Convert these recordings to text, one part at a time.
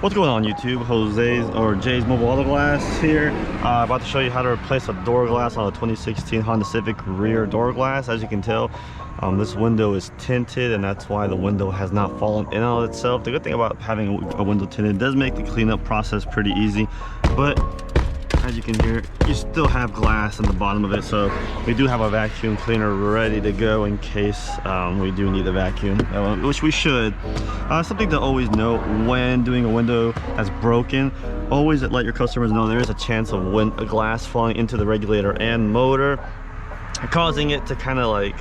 What's going on YouTube? Jay's Mobile Auto Glass here. About to show you how to replace a door glass on a 2016 Honda Civic rear door glass. As you can tell, this window is tinted, and that's why the window has not fallen in on itself. The good thing about having a window tinted, it does make the cleanup process pretty easy, but as you can hear, you still have glass in the bottom of it. So we do have a vacuum cleaner ready to go in case we do need a vacuum, which we should. Something to always note when doing a window that's broken, always let your customers know there is a chance of a glass falling into the regulator and motor, causing it to kind of like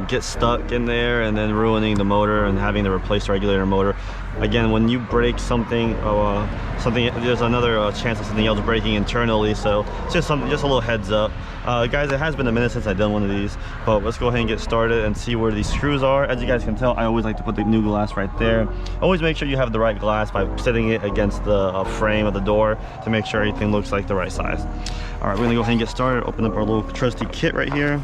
get stuck in there and then ruining the motor and having to replace the regulator motor. Again, when you break something, there's another chance of something else breaking internally. So it's just a little heads up. Guys, it has been a minute since I've done one of these, but let's go ahead and get started and see where these screws are. As you guys can tell, I always like to put the new glass right there. Always make sure you have the right glass by setting it against the frame of the door to make sure everything looks like the right size. All right, we're gonna go ahead and get started. Open up our little trusty kit right here.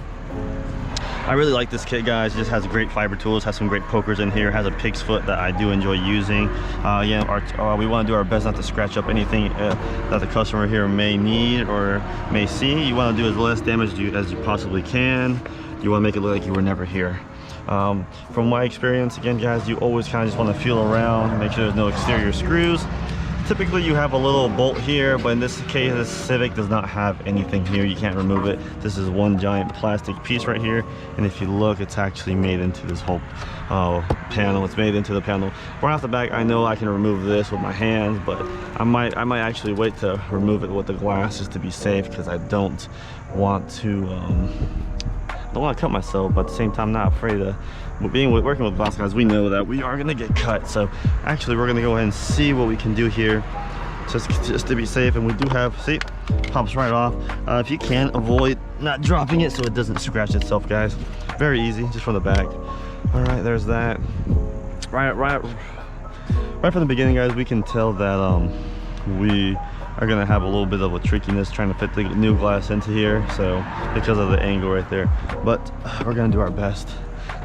I really like this kit, guys. It just has great fiber tools, has some great pokers in here, has a pig's foot that I do enjoy using. We want to do our best not to scratch up anything that the customer here may need or may see. You want to do as less damage as you possibly can. You want to make it look like you were never here. From my experience, again, guys, you always kind of just want to feel around, make sure there's no exterior screws. Typically you have a little bolt here, but in this case this Civic does not have anything here. You can't remove it. This is one giant plastic piece right here, and if you look, it's actually made into this whole panel. It's made into the panel. Right off the back, I know I can remove this with my hands, but I might actually wait to remove it with the glass just to be safe, because I don't want to cut myself, but at the same time not afraid of working with glass, guys. We know that we are gonna get cut, so actually we're gonna go ahead and see what we can do here just to be safe. And we do have, see, pops right off. If you can, avoid not dropping it so it doesn't scratch itself, guys. Very easy, just from the back. All right, there's that. Right from the beginning, guys, we can tell that we are gonna have a little bit of a trickiness trying to fit the new glass into here, so because of the angle right there, but we're gonna do our best.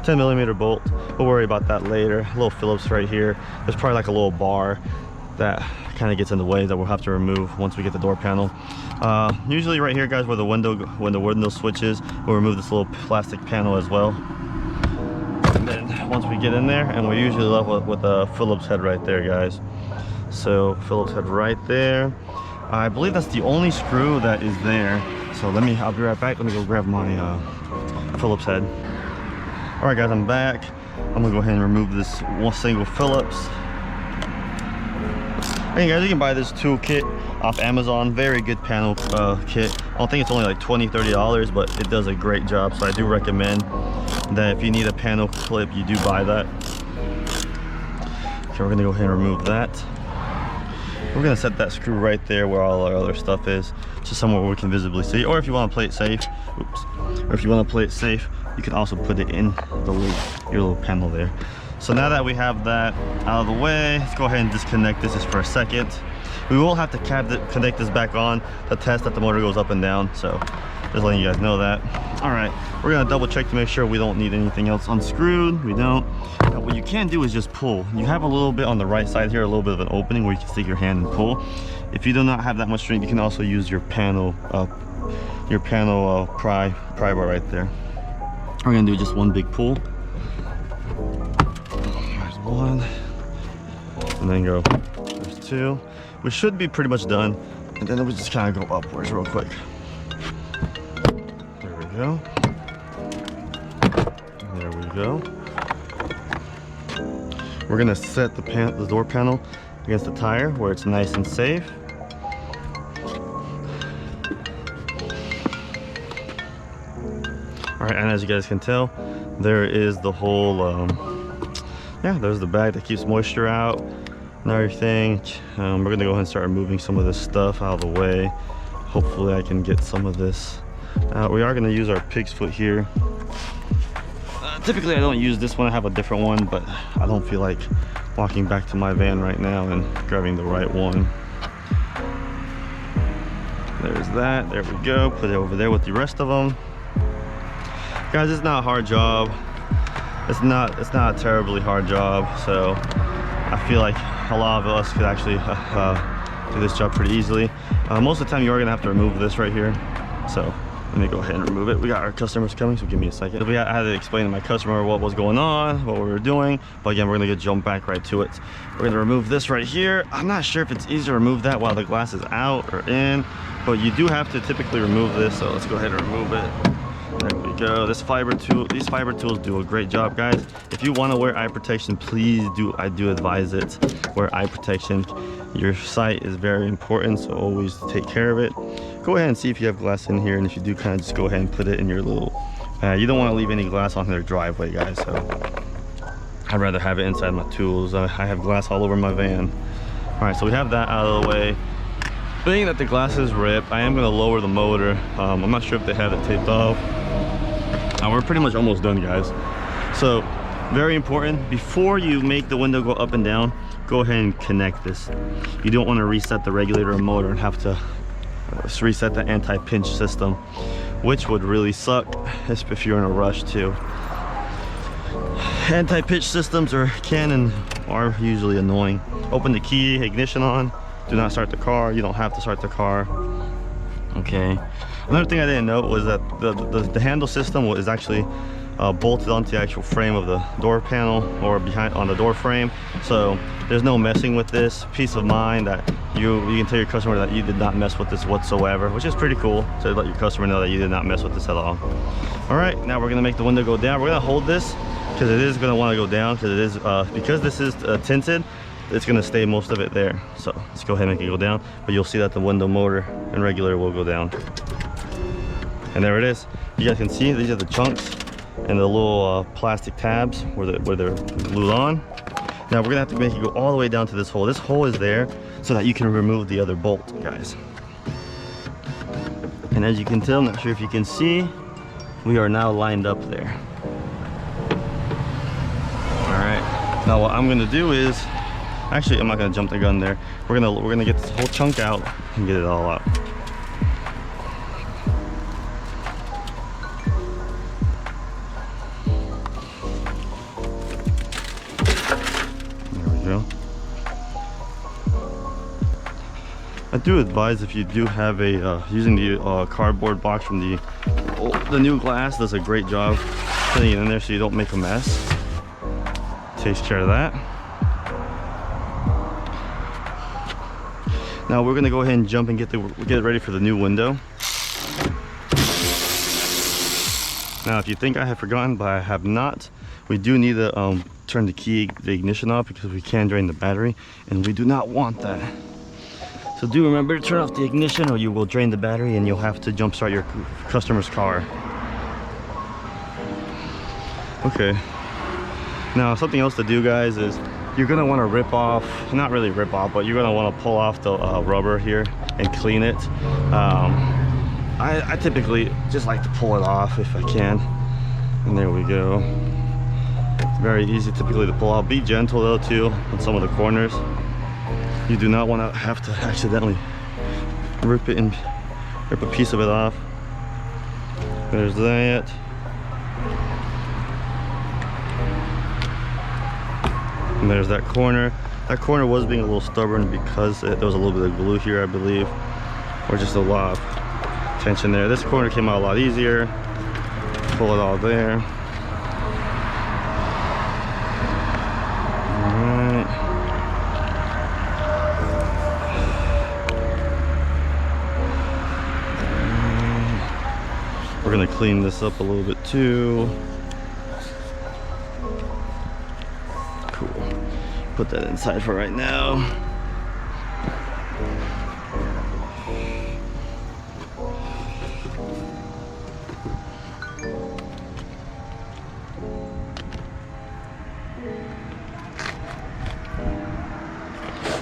10mm bolt, we'll worry about that later. A little Phillips right here. There's probably like a little bar that kind of gets in the way that we'll have to remove once we get the door panel. Usually right here, guys, where the window switches, we'll remove this little plastic panel as well. And then once we get in there, and we're usually left with a Phillips head right there, guys. So Phillips head right there. I believe that's the only screw that is there. So I'll be right back. Let me go grab my Phillips head. All right, guys, I'm back. I'm gonna go ahead and remove this one single Phillips. Hey guys, you can buy this tool kit off Amazon. Very good panel kit. I don't think it's only like $20–30, but it does a great job. So I do recommend that if you need a panel clip, you do buy that. Okay, we're gonna go ahead and remove that. We're gonna set that screw right there where all our other stuff is, just somewhere where we can visibly see. Or if you want to play it safe, you can also put it in your little panel there. So now that we have that out of the way, let's go ahead and disconnect this just for a second. We will have to connect this back on to test that the motor goes up and down, so just letting you guys know that. All right, we're gonna double check to make sure we don't need anything else unscrewed. We don't. Now, what you can do is just pull. You have a little bit on the right side here, a little bit of an opening where you can stick your hand and pull. If you do not have that much strength, you can also use your panel pry bar right there. We're gonna do just one big pull. There's one, and then there's two. We should be pretty much done, and then we just kind of go upwards real quick. There we go. There we go. We're gonna set the door panel against the tire where it's nice and safe. All right, and as you guys can tell, there is the whole, there's the bag that keeps moisture out and everything. We're gonna go ahead and start removing some of this stuff out of the way. Hopefully I can get some of this out. We are gonna use our pig's foot here. Typically I don't use this one, I have a different one, but I don't feel like walking back to my van right now and grabbing the right one. There's that, there we go. Put it over there with the rest of them. Guys, it's not a hard job. It's not a terribly hard job, so I feel like a lot of us could actually do this job pretty easily. Most of the time you are gonna have to remove this right here. So let me go ahead and remove it. We got our customers coming, so give me a second. I had to explain to my customer what was going on, what we were doing. But again, we're gonna jump back right to it. We're gonna remove this right here. I'm not sure if it's easier to remove that while the glass is out or in, but you do have to typically remove this. So let's go ahead and remove it. There we go. These fiber tools do a great job, guys. If you want to wear eye protection, please do. I do advise it. Wear eye protection. Your sight is very important, so always take care of it. Go ahead and see if you have glass in here, and if you do, kind of just go ahead and put it in your little you don't want to leave any glass on their driveway, guys, so I'd rather have it inside my tools. I have glass all over my van. All right, so we have that out of the way. Being that the glass is ripped, I am going to lower the motor. I'm not sure if they have it taped off. We're pretty much almost done, guys. So very important, before you make the window go up and down, go ahead and connect this. You don't want to reset the regulator or motor and have to reset the anti-pinch system, which would really suck if you're in a rush too. Anti-pinch systems are usually annoying. Open the key, ignition on, do not start the car. You don't have to start the car. Okay, another thing I didn't know was that the handle system is actually bolted onto the actual frame of the door panel, or behind on the door frame, so there's no messing with this. Peace of mind that you can tell your customer that you did not mess with this whatsoever, which is pretty cool to let your customer know that you did not mess with this at all. All right, now we're gonna make the window go down. We're gonna hold this because it is gonna want to go down, because this is tinted. It's gonna stay most of it there. So let's go ahead and make it go down, but you'll see that the window motor and regulator will go down. And there it is. You guys can see these are the chunks and the little plastic tabs where they're glued on. Now we're gonna have to make it go all the way down to this hole. This hole is there so that you can remove the other bolt, guys. And as you can tell, I'm not sure if you can see, we are now lined up there. All right, now what I'm gonna do is, actually I'm not gonna jump the gun there. We're gonna get this whole chunk out and get it all out. I do advise, if you do have a using the cardboard box from the new glass, does a great job putting it in there so you don't make a mess. Takes care of that. Now we're gonna go ahead and jump and get ready for the new window. Now if you think I have forgotten, but I have not, we do need to turn the ignition off, because we can drain the battery, and we do not want that. So do remember to turn off the ignition, or you will drain the battery and you'll have to jump start your customer's car. Okay. Now something else to do, guys, is you're gonna want to rip off, not really rip off, but you're gonna want to pull off the rubber here and clean it. I typically just like to pull it off if I can. And there we go. It's very easy typically to pull off. Be gentle though too on some of the corners. You do not want to have to accidentally rip a piece of it off. There's that. And there's that corner. That corner was being a little stubborn because there was a little bit of glue here, I believe, or just a lot of tension there. This corner came out a lot easier. Pull it all there. We're gonna clean this up a little bit too. Cool. Put that inside for right now.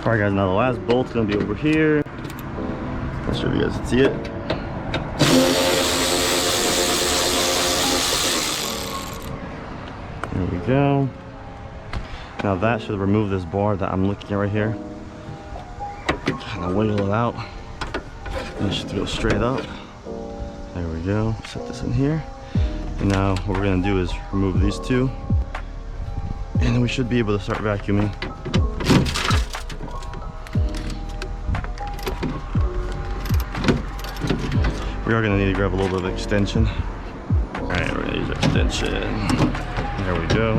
Alright guys, now the last bolt's gonna be over here. Not sure if you guys can see it. There we go. Now that should remove this bar that I'm looking at right here. Kind of wiggle it out. And it should go straight up. There we go. Set this in here. And now what we're gonna do is remove these two. And then we should be able to start vacuuming. We are gonna need to grab a little bit of extension. All right, we're gonna use extension. There we go.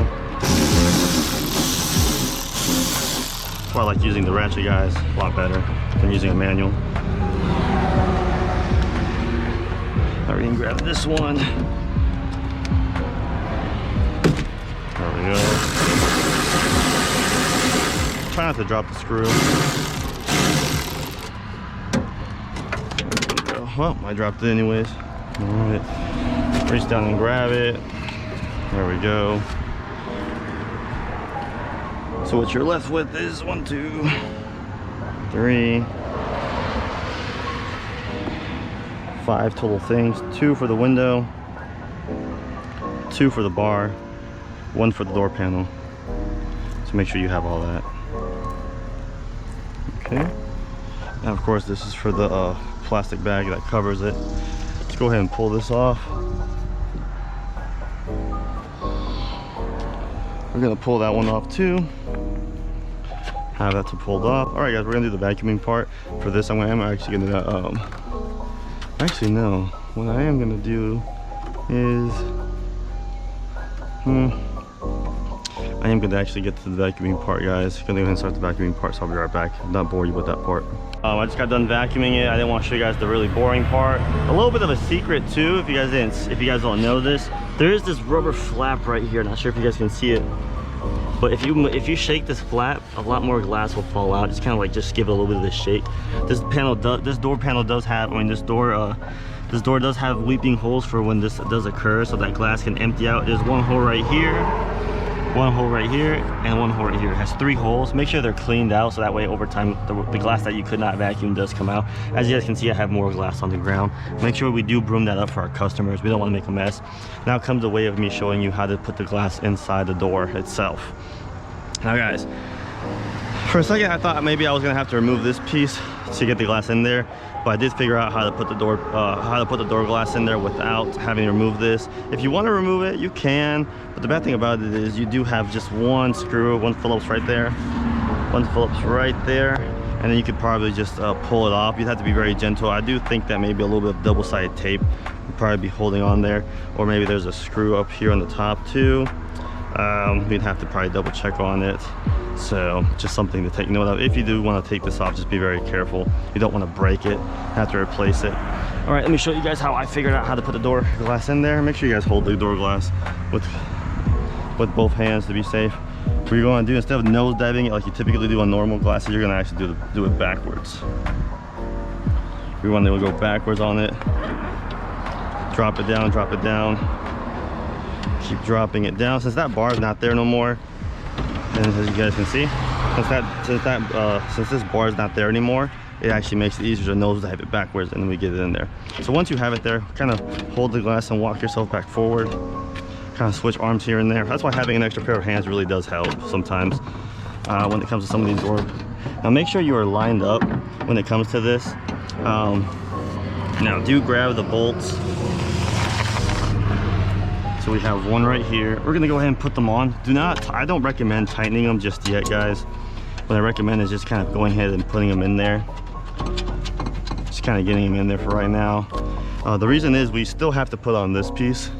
That's why I like using the ratchet, guys. A lot better than using a manual. Now we can grab this one. There we go. Try not to drop the screw. There we go. Well, I dropped it anyways. All right. Reach down and grab it. There we go. So what you're left with is 1, 2, 3, 5 total things. 2 for the window, 2 for the bar, 1 for the door panel. So make sure you have all that. Okay. Now of course this is for the plastic bag that covers it. Let's go ahead and pull this off. We're gonna pull that one off too. Have that pulled off. All right, guys, we're gonna do the vacuuming part for this. I'm actually gonna actually no. What I am gonna do is I am gonna actually get to the vacuuming part, guys. Gonna go ahead and start the vacuuming part, so I'll be right back. Not bore you with that part. I just got done vacuuming it. I didn't want to show you guys the really boring part. A little bit of a secret too, if you guys don't know this. There is this rubber flap right here. Not sure if you guys can see it, but if you shake this flap, a lot more glass will fall out. Just kind of like just give it a little bit of a shake. This door panel does have, this door does have weeping holes for when this does occur, so that glass can empty out. There's one hole right here, one hole right here, and one hole right here. It has 3 holes. Make sure they're cleaned out, so that way over time the glass that you could not vacuum does come out. As you guys can see, I have more glass on the ground. Make sure we do broom that up for our customers. We don't want to make a mess. Now comes the way of me showing you how to put the glass inside the door itself. Now guys, for a second I thought maybe I was gonna have to remove this piece to get the glass in there, but I did figure out how to put the door glass in there without having to remove this. If you want to remove it, you can, but the bad thing about it is you do have just one screw, one Phillips right there, and then you could probably just pull it off. You'd have to be very gentle. I do think that maybe a little bit of double-sided tape would probably be holding on there, or maybe there's a screw up here on the top too. We'd have to probably double check on it. So just something to take note of. If you do want to take this off, just be very careful. You don't want to break it, have to replace it. All right, let me show you guys how I figured out how to put the door glass in there. Make sure you guys hold the door glass with both hands to be safe. What you're going to do, instead of nose diving it like you typically do on normal glasses, you're going to actually do it backwards. We want to go backwards on it. Drop it down, drop it down. Keep dropping it down. Since that bar is not there no more, and as you guys can see, since this bar is not there anymore, it actually makes it easier to nose dive it backwards, and then we get it in there. So once you have it there, kind of hold the glass and walk yourself back forward. Kind of switch arms here and there. That's why having an extra pair of hands really does help sometimes when it comes to some of these doors. Now make sure you are lined up when it comes to this. Now do grab the bolts. So we have one right here. We're gonna go ahead and put them on. I don't recommend tightening them just yet, guys. What I recommend is just kind of going ahead and putting them in there. Just kind of getting them in there for right now. The reason is we still have to put on this piece.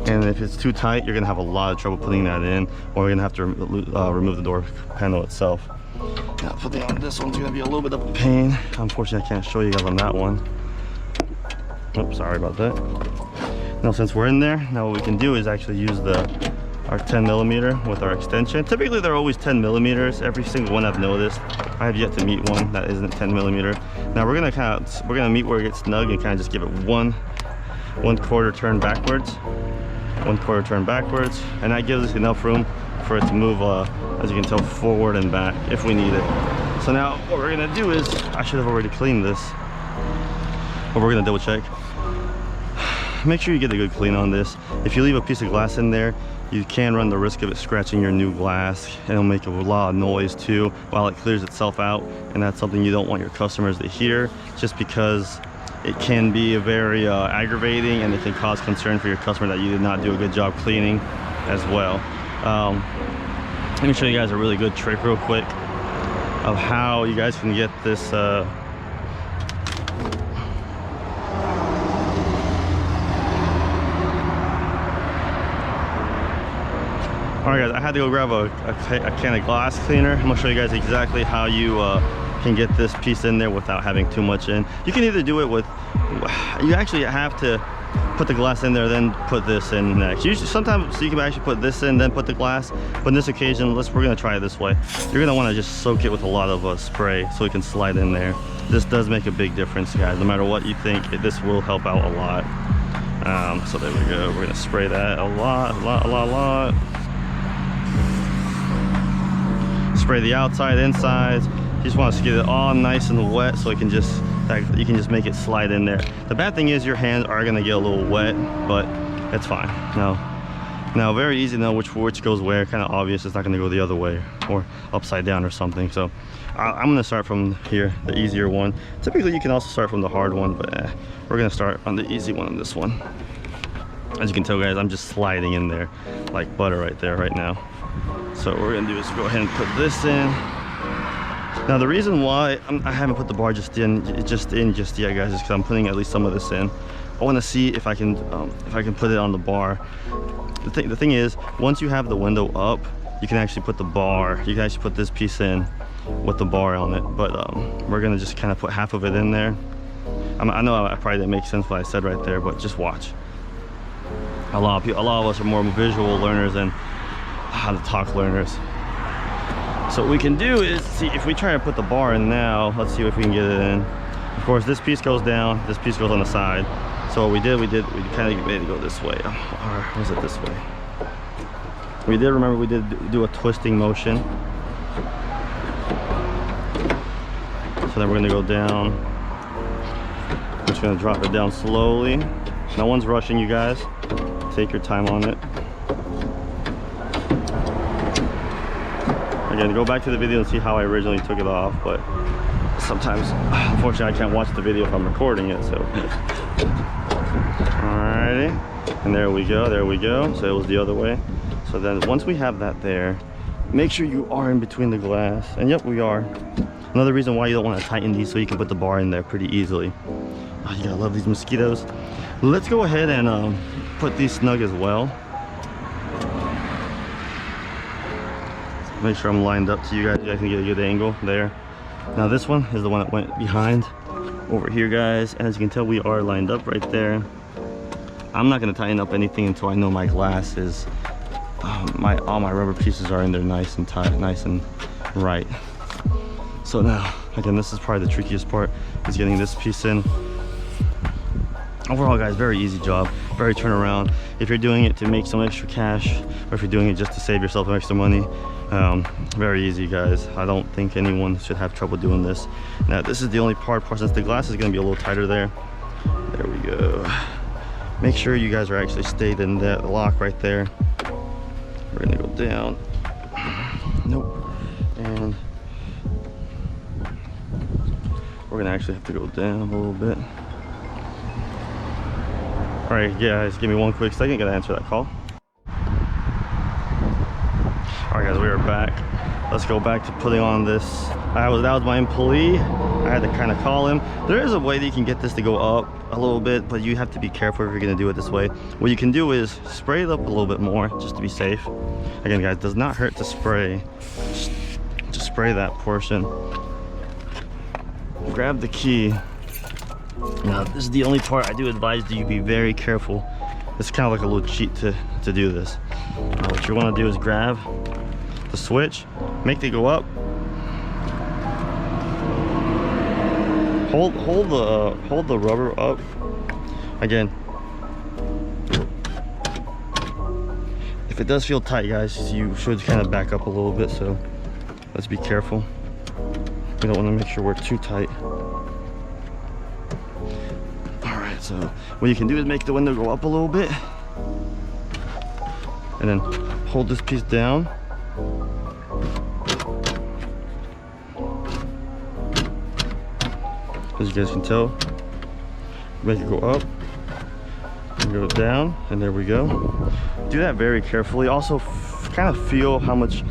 And if it's too tight, you're gonna have a lot of trouble putting that in, or you're gonna have to remove the door panel itself. Now putting on this one's gonna be a little bit of a pain. Unfortunately, I can't show you guys on that one. Oops, sorry about that. Now since we're in there, now what we can do is actually use our 10mm with our extension. Typically they're always 10mm. Every single one I've noticed. I have yet to meet one that isn't 10mm. Now we're gonna meet where it gets snug and kind of just give it one quarter turn backwards. 1/4 turn backwards, and that gives us enough room for it to move, as you can tell, forward and back if we need it. So now what we're gonna do is, I should have already cleaned this, but we're gonna double check. Make sure you get a good clean on this. If you leave a piece of glass in there, you can run the risk of it scratching your new glass, and it'll make a lot of noise too while it clears itself out, and that's something you don't want your customers to hear, just because it can be very aggravating, and it can cause concern for your customer that you did not do a good job cleaning as well. Let me show you guys a really good trick real quick of how you guys can get this All right, guys, I had to go grab a can of glass cleaner. I'm gonna show you guys exactly how you can get this piece in there without having too much in. You can either do it with, you actually have to put the glass in there, then put this in next. Usually, sometimes you can actually put this in, then put the glass. But in this occasion, we're gonna try it this way. You're gonna want to just soak it with a lot of spray so it can slide in there. This does make a big difference, guys. No matter what you think, this will help out a lot. So there we go. We're gonna spray that a lot. Spray the outside, inside. You just want to get it all nice and wet so you can just make it slide in there. The bad thing is your hands are gonna get a little wet, but it's fine. Now very easy to know which goes where. Kind of obvious. It's not gonna go the other way or upside down or something. So I'm gonna start from here, the easier one. Typically you can also start from the hard one, but we're gonna start on the easy one on this one. As you can tell, guys, I'm just sliding in there like butter right there right now. So what we're gonna do is go ahead and put this in. Now the reason why I haven't put the bar just yet, guys, is because I'm putting at least some of this in. I want to see if I can put it on the bar. The thing is, once you have the window up, you can actually put the bar. You can actually put this piece in with the bar on it. But we're gonna just kind of put half of it in there. I know I probably didn't make sense what I said right there, but just watch. A lot of us are more visual learners than how to talk learners. So what we can do is see if we try to put the bar in now. Let's see if we can get it in. Of course, this piece goes down, this piece goes on the side. So what we kind of made it go this way. Or was it this way? We did do a twisting motion. So then we're gonna go down. I'm just gonna drop it down slowly. No one's rushing, you guys. Take your time on it. Again, go back to the video and see how I originally took it off, but sometimes, unfortunately, I can't watch the video if I'm recording it, so. Alrighty, and there we go, so it was the other way. So then once we have that there, make sure you are in between the glass, and yep, we are. Another reason why you don't want to tighten these so you can put the bar in there pretty easily. Oh, you gotta love these mosquitoes. Let's go ahead and put these snug as well. Make sure I'm lined up so you guys can get a good angle there. Now this one is the one that went behind over here, guys, and as you can tell, we are lined up right there. I'm not going to tighten up anything until I know my glass is all my rubber pieces are in there nice and tight, nice and right. So now again, this is probably the trickiest part, is getting this piece in. Overall, guys, very easy job, very turnaround. If you're doing it to make some extra cash, or if you're doing it just to save yourself some extra money, very easy, guys. I don't think anyone should have trouble doing this. Now this is the only part since the glass is going to be a little tighter there. There we go. Make sure you guys are actually stayed in that lock right there. We're going to go down. Nope. And we're going to actually have to go down a little bit. All right, guys, give me one quick second. Gotta answer that call. All right, guys, we are back. Let's go back to putting on this. That was my employee. I had to kind of call him. There is a way that you can get this to go up a little bit, but you have to be careful if you're gonna do it this way. What you can do is spray it up a little bit more, just to be safe. Again, guys, it does not hurt to spray. Just spray that portion. Grab the key. Now this is the only part I do advise that you be very careful. It's kind of like a little cheat to do this. What you want to do is grab the switch, make it go up, hold the rubber up. Again, if it does feel tight, guys, you should kind of back up a little bit, so let's be careful. We don't want to make sure we're too tight. So what you can do is make the window go up a little bit and then hold this piece down. As you guys can tell, make it go up and go down, and there we go. Do that very carefully. Also kind of feel how much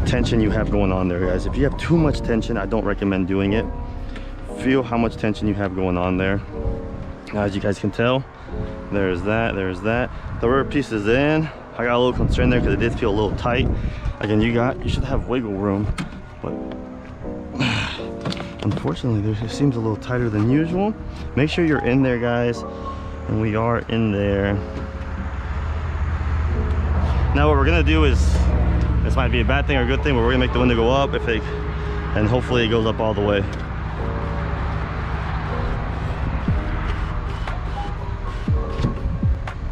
tension you have going on there, guys. If you have too much tension, I don't recommend doing it. Feel how much tension you have going on there. Now, as you guys can tell, there's that. The rubber piece is in. I got a little concerned there because it did feel a little tight. Again, you should have wiggle room, but unfortunately it seems a little tighter than usual. Make sure you're in there, guys, and we are in there. Now what we're gonna do is, this might be a bad thing or a good thing, but we're gonna make the window go up and hopefully it goes up all the way.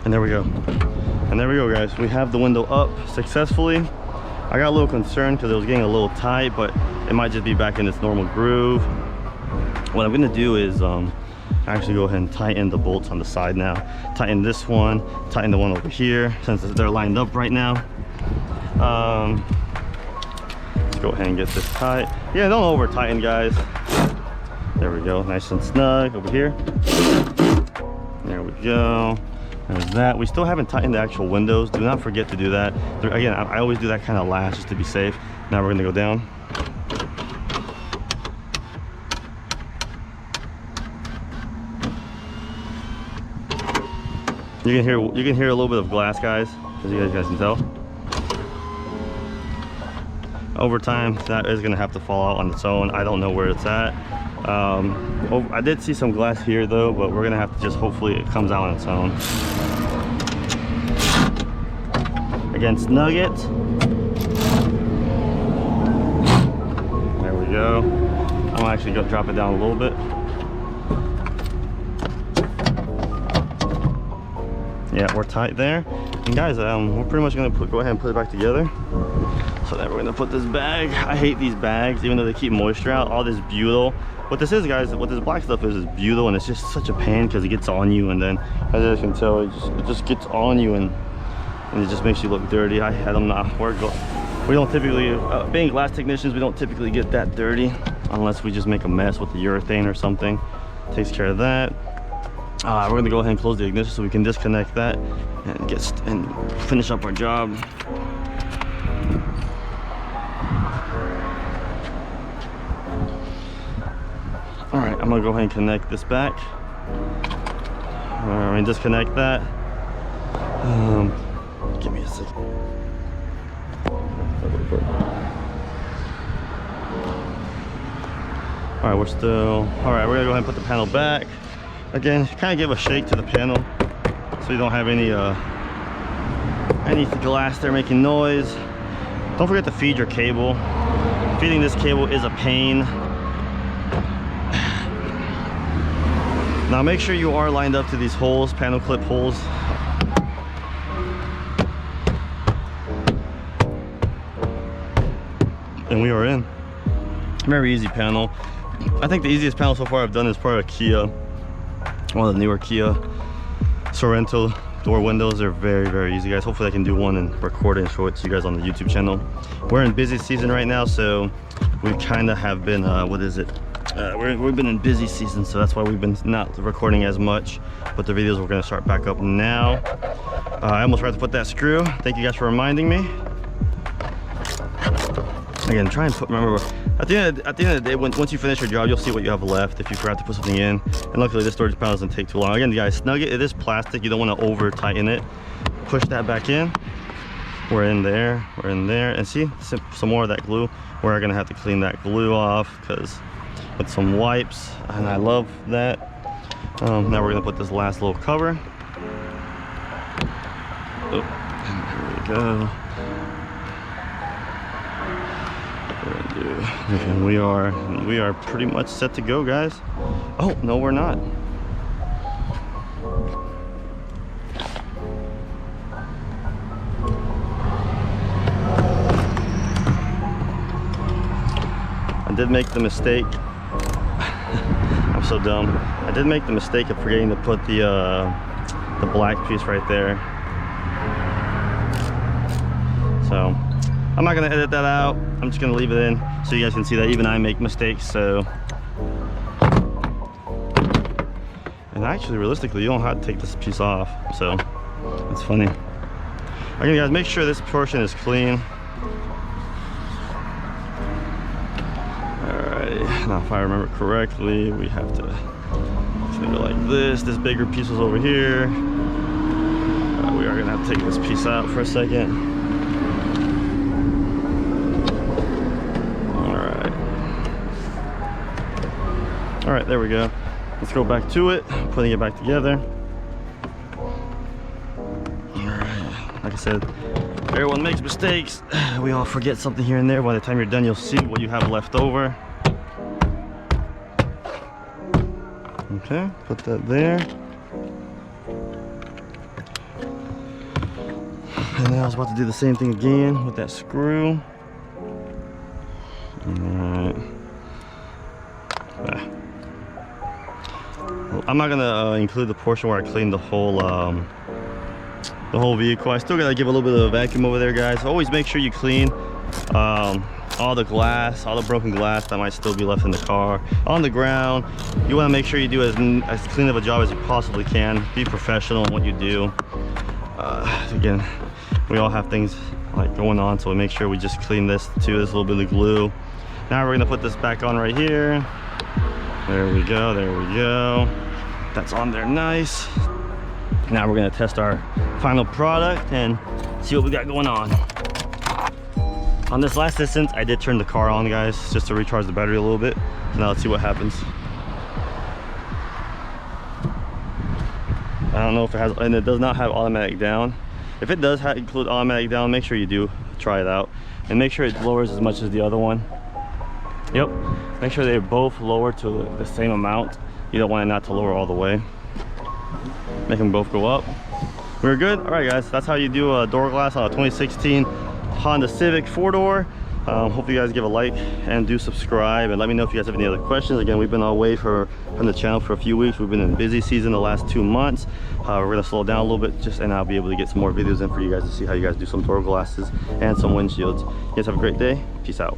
And there we go. And there we go, guys. We have the window up successfully. I got a little concerned because it was getting a little tight, but it might just be back in its normal groove. What I'm gonna do is actually go ahead and tighten the bolts on the side now. Tighten this one, tighten the one over here, since they're lined up right now. Let's go ahead and get this tight. Yeah, don't over tighten, guys. There we go, nice and snug over here. There we go. There's that. We still haven't tightened the actual windows. Do not forget to do that. Again, I always do that kind of last just to be safe. Now we're gonna go down. You can hear a little bit of glass, guys, as you guys can tell. Over time, that is gonna have to fall out on its own. I don't know where it's at. I did see some glass here though, but we're gonna have to just hopefully it comes out on its own. Again, snug it. There we go. I'm gonna actually go drop it down a little bit. Yeah, we're tight there. And guys, we're pretty much gonna go ahead and put it back together. So then we're gonna put this bag. I hate these bags, even though they keep moisture out. All this butyl. What this is, guys, what this black stuff is butyl, and it's just such a pain because it gets on you, and then as you can tell, it just gets on you, and it just makes you look dirty. I don't know. We don't typically, being glass technicians, we don't typically get that dirty unless we just make a mess with the urethane or something. Takes care of that. We're gonna go ahead and close the ignition so we can disconnect that and finish up our job. All right, I'm gonna go ahead and connect this back. All right, disconnect that. Give me a second. All right, all right, we're gonna go ahead and put the panel back. Again, kind of give a shake to the panel so you don't have any glass there making noise. Don't forget to feed your cable. Feeding this cable is a pain. Now make sure you are lined up to these holes, panel clip holes. And we are in. Very easy panel. I think the easiest panel so far I've done is probably a Kia, one of the newer Kia Sorento door windows. They're very, very easy, guys. Hopefully I can do one and record it and show it to you guys on the YouTube channel. We're in busy season right now, so we kind of have been, we've been in busy season, so that's why we've been not recording as much, but the videos we're going to start back up now. I almost forgot to put that screw. Thank you guys for reminding me. Again, try and remember, at the end of the day, once you finish your job, you'll see what you have left if you forgot to put something in. And luckily this storage panel doesn't take too long. Again, guys, snug it. It is plastic. You don't want to over tighten it. Push that back in. We're in there, and see, some more of that glue. We're gonna have to clean that glue off because with some wipes, and I love that. Now we're gonna put this last little cover. Oh, and there we go. And we are pretty much set to go, guys. Oh no, we're not. I did make the mistake. I'm so dumb. I did make the mistake of forgetting to put the black piece right there. So I'm not gonna edit that out. I'm just gonna leave it in so you guys can see that even I make mistakes. So, and actually, realistically, you don't have to take this piece off. So it's funny. Okay, guys, make sure this portion is clean. Now, if I remember correctly, we have to, it's gonna go like this. This bigger piece was over here. We are gonna have to take this piece out for a second. All right, there we go. Let's go back to it, putting it back together. All right, like I said, everyone makes mistakes. We all forget something here and there. By the time you're done, you'll see what you have left over. Okay, put that there. And then I was about to do the same thing again with that screw. All right. I'm not gonna include the portion where I cleaned the whole vehicle. I still gotta give a little bit of a vacuum over there, guys. Always make sure you clean all the glass, all the broken glass that might still be left in the car, on the ground. You want to make sure you do as clean of a job as you possibly can. Be professional in what you do. Again, we all have things like going on, so we make sure we just clean this too. This little bit of glue. Now we're gonna put this back on right here. There we go, there we go. That's on there nice. Now we're gonna test our final product and see what we got going on. On this last distance, I did turn the car on, guys, just to recharge the battery a little bit. Now let's see what happens. I don't know if it has, and it does not have automatic down. If it does include automatic down, make sure you do try it out. And make sure it lowers as much as the other one. Yep, make sure they're both lower to the same amount. You don't want it not to lower all the way. Make them both go up. We're good. All right, guys, that's how you do a door glass on a 2016 Honda Civic 4-door. Hope you guys give a like and do subscribe, and let me know if you guys have any other questions. Again, we've been away from the channel for a few weeks. We've been in busy season the last 2 months. We're gonna slow down a little bit, and I'll be able to get some more videos in for you guys to see how you guys do some door glasses and some windshields. You guys have a great day. Peace out.